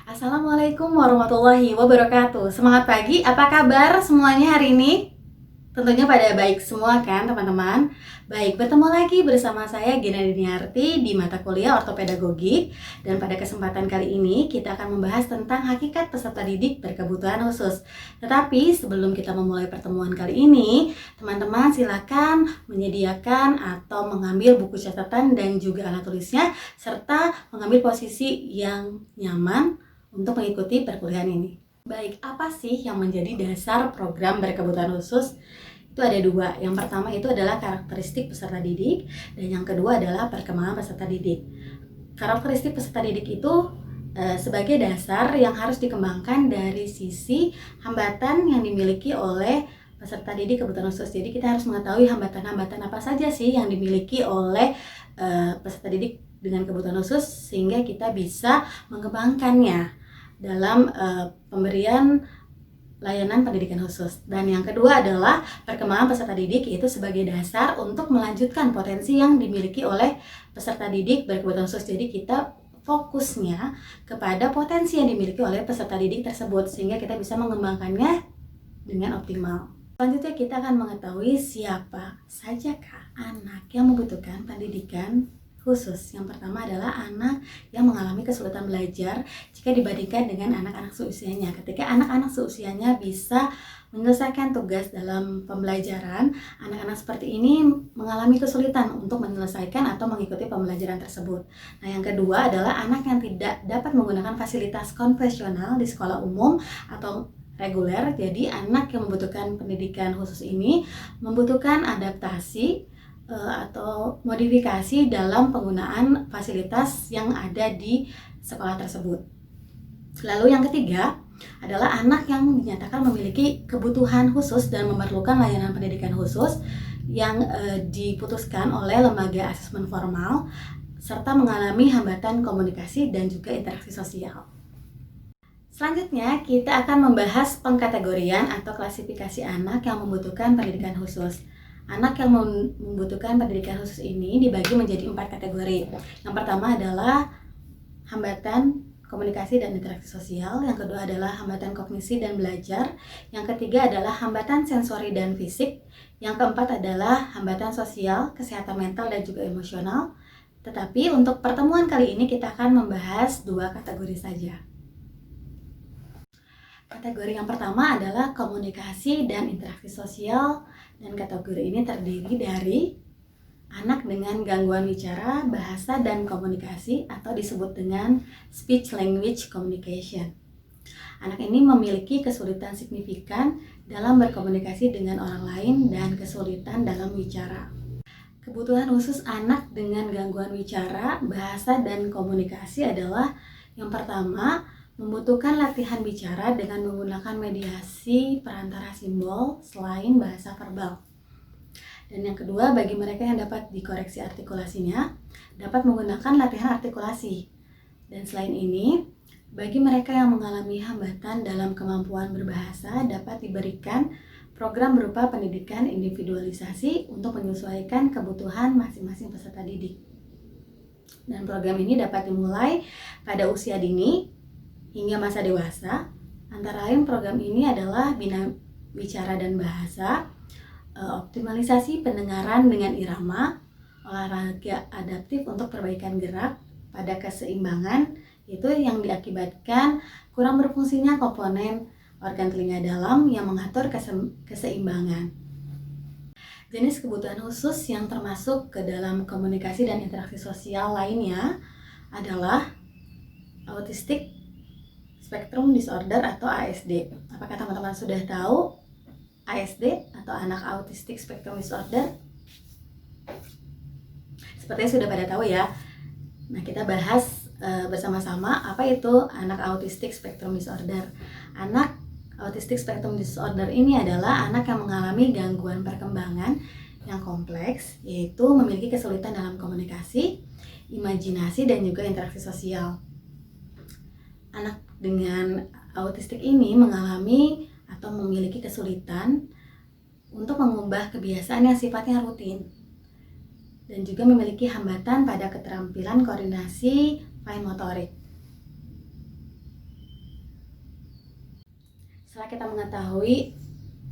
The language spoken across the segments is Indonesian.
Assalamualaikum warahmatullahi wabarakatuh. Semangat pagi, apa kabar semuanya hari ini? Tentunya pada baik semua kan teman-teman? Baik, bertemu lagi bersama saya Gina Diniarti di mata kuliah Ortopedagogi. Dan pada kesempatan kali ini kita akan membahas tentang hakikat peserta didik berkebutuhan khusus. Tetapi sebelum kita memulai pertemuan kali ini, teman-teman silakan menyediakan atau mengambil buku catatan dan juga alat tulisnya, serta mengambil posisi yang nyaman untuk mengikuti perkuliahan ini. Baik, apa sih yang menjadi dasar program berkebutuhan khusus? Itu ada dua. Yang pertama itu adalah karakteristik peserta didik, dan yang kedua adalah perkembangan peserta didik. Karakteristik peserta didik itu sebagai dasar yang harus dikembangkan dari sisi hambatan yang dimiliki oleh peserta didik kebutuhan khusus. Jadi kita harus mengetahui hambatan-hambatan apa saja sih yang dimiliki oleh peserta didik dengan kebutuhan khusus, sehingga kita bisa mengembangkannya dalam pemberian layanan pendidikan khusus. Dan yang kedua adalah perkembangan peserta didik, yaitu sebagai dasar untuk melanjutkan potensi yang dimiliki oleh peserta didik berkebutuhan khusus. Jadi kita fokusnya kepada potensi yang dimiliki oleh peserta didik tersebut, sehingga kita bisa mengembangkannya dengan optimal. Selanjutnya kita akan mengetahui siapa sajakah anak yang membutuhkan pendidikan khusus. Yang pertama adalah anak yang mengalami kesulitan belajar jika dibandingkan dengan anak-anak seusianya. Ketika anak-anak seusianya bisa menyelesaikan tugas dalam pembelajaran, anak-anak seperti ini mengalami kesulitan untuk menyelesaikan atau mengikuti pembelajaran tersebut. Nah, yang kedua adalah anak yang tidak dapat menggunakan fasilitas konvensional di sekolah umum atau reguler. Jadi anak yang membutuhkan pendidikan khusus ini membutuhkan adaptasi atau modifikasi dalam penggunaan fasilitas yang ada di sekolah tersebut. Lalu yang ketiga adalah anak yang dinyatakan memiliki kebutuhan khusus dan memerlukan layanan pendidikan khusus yang diputuskan oleh lembaga asesmen formal, serta mengalami hambatan komunikasi dan juga interaksi sosial. Selanjutnya kita akan membahas pengkategorian atau klasifikasi anak yang membutuhkan pendidikan khusus. Anak yang membutuhkan pendidikan khusus ini dibagi menjadi 4 kategori. Yang pertama adalah hambatan komunikasi dan interaksi sosial. Yang kedua adalah hambatan kognisi dan belajar. Yang ketiga adalah hambatan sensori dan fisik. Yang keempat adalah hambatan sosial, kesehatan mental dan juga emosional. Tetapi untuk pertemuan kali ini kita akan membahas 2 kategori saja. Kategori yang pertama adalah komunikasi dan interaksi sosial, dan kategori ini terdiri dari anak dengan gangguan bicara, bahasa, dan komunikasi atau disebut dengan speech language communication. Anak ini memiliki kesulitan signifikan dalam berkomunikasi dengan orang lain dan kesulitan dalam bicara. Kebutuhan khusus anak dengan gangguan bicara, bahasa, dan komunikasi adalah yang pertama, membutuhkan latihan bicara dengan menggunakan mediasi perantara simbol selain bahasa verbal. Dan yang kedua, bagi mereka yang dapat dikoreksi artikulasinya, dapat menggunakan latihan artikulasi. Dan selain ini, bagi mereka yang mengalami hambatan dalam kemampuan berbahasa, dapat diberikan program berupa pendidikan individualisasi untuk menyesuaikan kebutuhan masing-masing peserta didik. Dan program ini dapat dimulai pada usia dini hingga masa dewasa. Antara lain program ini adalah bina bicara dan bahasa, optimalisasi pendengaran dengan irama, olahraga adaptif untuk perbaikan gerak pada keseimbangan, itu yang diakibatkan kurang berfungsinya komponen organ telinga dalam yang mengatur keseimbangan. Jenis kebutuhan khusus yang termasuk ke dalam komunikasi dan interaksi sosial lainnya adalah autistic spectrum disorder atau ASD. Apakah teman-teman sudah tahu ASD atau anak autistic spectrum disorder? Sepertinya sudah pada tahu ya. Nah, kita bahas bersama-sama apa itu anak autistic spectrum disorder. Anak autistic spectrum disorder ini adalah anak yang mengalami gangguan perkembangan yang kompleks, yaitu memiliki kesulitan dalam komunikasi, imajinasi, dan juga interaksi sosial. Anak dengan autistik ini mengalami atau memiliki kesulitan untuk mengubah kebiasaan yang sifatnya rutin, dan juga memiliki hambatan pada keterampilan koordinasi fine motorik. Setelah kita mengetahui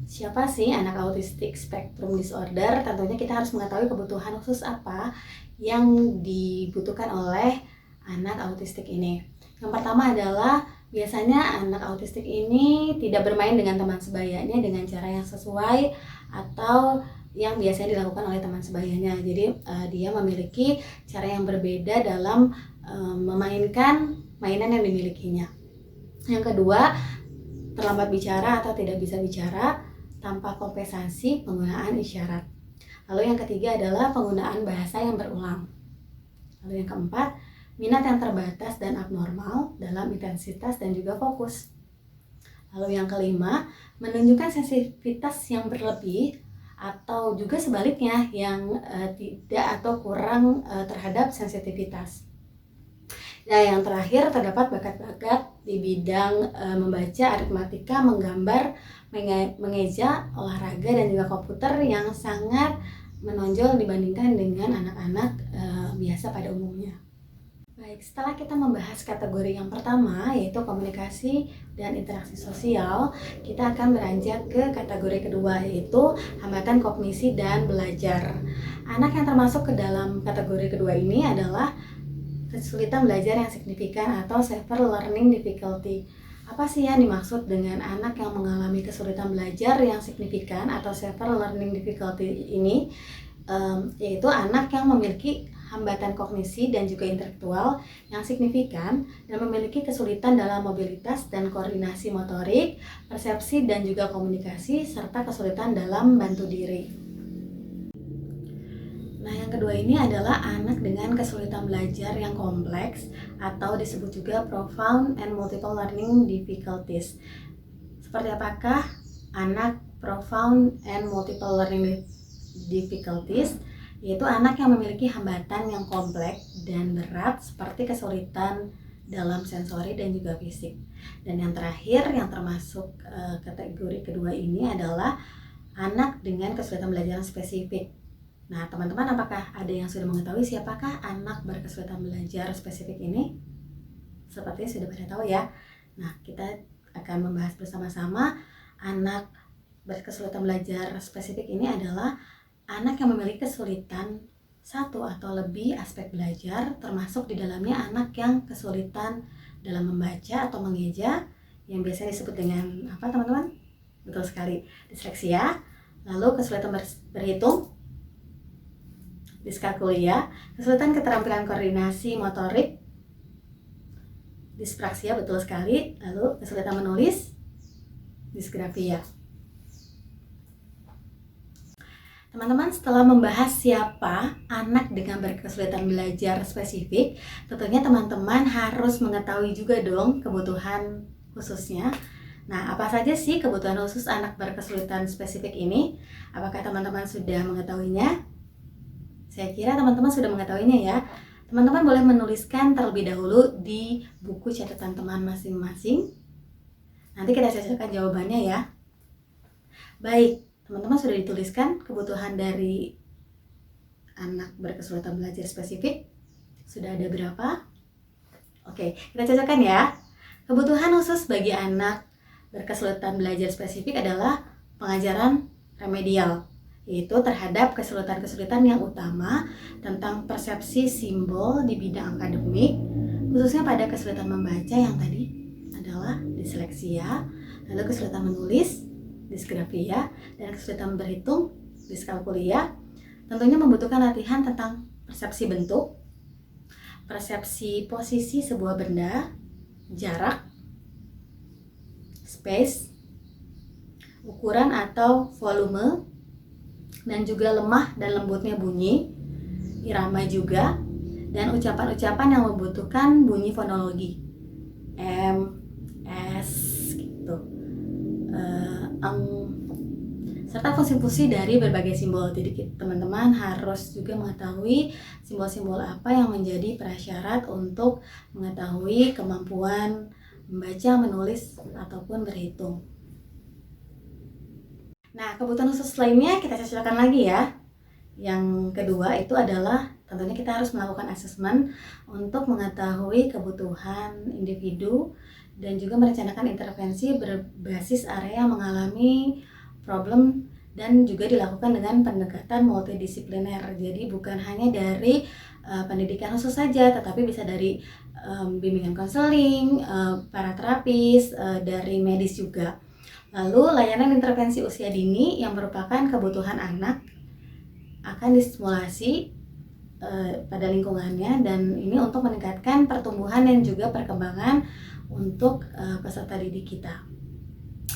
siapa sih anak autistic spectrum disorder, tentunya kita harus mengetahui kebutuhan khusus apa yang dibutuhkan oleh anak autistik ini. Yang pertama adalah biasanya anak autistik ini tidak bermain dengan teman sebayanya dengan cara yang sesuai atau yang biasanya dilakukan oleh teman sebayanya. Jadi dia memiliki cara yang berbeda dalam memainkan mainan yang dimilikinya. Yang kedua, terlambat bicara atau tidak bisa bicara tanpa kompensasi penggunaan isyarat. Lalu yang ketiga adalah penggunaan bahasa yang berulang. Lalu yang keempat, minat yang terbatas dan abnormal dalam intensitas dan juga fokus. Lalu yang kelima, menunjukkan sensitivitas yang berlebih atau juga sebaliknya yang tidak atau kurang terhadap sensitivitas. Nah, yang terakhir terdapat bakat-bakat di bidang membaca, aritmatika, menggambar, mengeja, olahraga, dan juga komputer yang sangat menonjol dibandingkan dengan anak-anak biasa pada umumnya. Baik, setelah kita membahas kategori yang pertama, yaitu komunikasi dan interaksi sosial, kita akan beranjak ke kategori kedua, yaitu hambatan kognisi dan belajar. Anak yang termasuk ke dalam kategori kedua ini adalah kesulitan belajar yang signifikan atau severe learning difficulty. Apa sih yang dimaksud dengan anak yang mengalami kesulitan belajar yang signifikan atau severe learning difficulty ini? Yaitu anak yang memiliki hambatan kognisi dan juga intelektual yang signifikan dan memiliki kesulitan dalam mobilitas dan koordinasi motorik, persepsi dan juga komunikasi, serta kesulitan dalam bantu diri. Nah, yang kedua ini adalah anak dengan kesulitan belajar yang kompleks atau disebut juga profound and multiple learning difficulties. Seperti apakah anak profound and multiple learning difficulties? Yaitu anak yang memiliki hambatan yang kompleks dan berat seperti kesulitan dalam sensori dan juga fisik. Dan yang terakhir yang termasuk kategori kedua ini adalah anak dengan kesulitan belajar spesifik. Nah, teman-teman, apakah ada yang sudah mengetahui siapakah anak berkesulitan belajar spesifik ini? Sepertinya sudah pada tahu ya. Nah, kita akan membahas bersama-sama anak berkesulitan belajar spesifik ini adalah anak yang memiliki kesulitan satu atau lebih aspek belajar, termasuk di dalamnya anak yang kesulitan dalam membaca atau mengeja, yang biasa disebut dengan apa, teman-teman? Betul sekali, disleksia. Lalu kesulitan berhitung, diskalkulia, kesulitan keterampilan koordinasi motorik, dispraksia, betul sekali. Lalu kesulitan menulis, disgrafia. Teman-teman, setelah membahas siapa anak dengan berkesulitan belajar spesifik, tentunya teman-teman harus mengetahui juga dong kebutuhan khususnya. Nah, apa saja sih kebutuhan khusus anak berkesulitan spesifik ini? Apakah teman-teman sudah mengetahuinya? Saya kira teman-teman sudah mengetahuinya ya. Teman-teman boleh menuliskan terlebih dahulu di buku catatan teman masing-masing. Nanti kita cocokkan jawabannya ya. Baik, teman-teman sudah dituliskan kebutuhan dari anak berkesulitan belajar spesifik? Sudah ada berapa? Oke, kita cocokkan ya. Kebutuhan khusus bagi anak berkesulitan belajar spesifik adalah pengajaran remedial, yaitu terhadap kesulitan-kesulitan yang utama tentang persepsi simbol di bidang akademik, khususnya pada kesulitan membaca yang tadi adalah disleksia, lalu kesulitan menulis, disgrafia, dan kesulitan berhitung, diskalkulia. Tentunya membutuhkan latihan tentang persepsi bentuk, persepsi posisi sebuah benda, jarak, space, ukuran atau volume, dan juga lemah dan lembutnya bunyi, irama juga, dan ucapan-ucapan yang membutuhkan bunyi fonologi, M, S, gitu, serta fungsi-fungsi dari berbagai simbol. Jadi teman-teman harus juga mengetahui simbol-simbol apa yang menjadi prasyarat untuk mengetahui kemampuan membaca, menulis, ataupun berhitung. Nah, kebutuhan khusus lainnya kita cocokkan lagi ya, Yang kedua itu adalah tentunya kita harus melakukan asesmen untuk mengetahui kebutuhan individu dan juga merencanakan intervensi berbasis area yang mengalami problem dan juga dilakukan dengan pendekatan multidisipliner. Jadi bukan hanya dari pendidikan khusus saja, tetapi bisa dari bimbingan konseling, para terapis, dari medis juga. Lalu layanan intervensi usia dini yang merupakan kebutuhan anak akan distimulasi pada lingkungannya, dan ini untuk meningkatkan pertumbuhan dan juga perkembangan untuk peserta didik kita.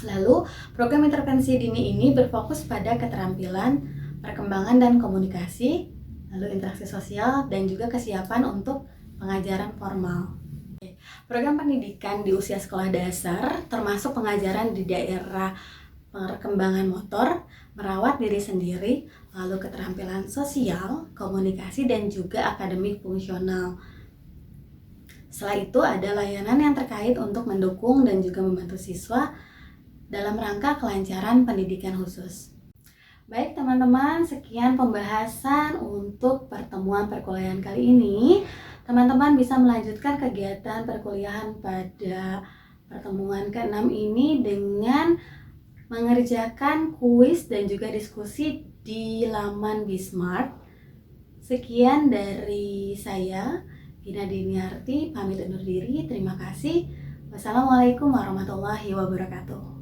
Lalu program intervensi dini ini berfokus pada keterampilan, perkembangan dan komunikasi, lalu interaksi sosial dan juga kesiapan untuk pengajaran formal. Program pendidikan di usia sekolah dasar termasuk pengajaran di daerah perkembangan motor, merawat diri sendiri, lalu keterampilan sosial, komunikasi, dan juga akademik fungsional. Setelah itu ada layanan yang terkait untuk mendukung dan juga membantu siswa dalam rangka kelancaran pendidikan khusus. Baik teman-teman, sekian pembahasan untuk pertemuan perkuliahan kali ini. Teman-teman bisa melanjutkan kegiatan perkuliahan pada pertemuan ke-6 ini dengan mengerjakan kuis dan juga diskusi di laman Bismart. Sekian dari saya, Gina Diniarti, pamit undur diri. Terima kasih. Wassalamualaikum warahmatullahi wabarakatuh.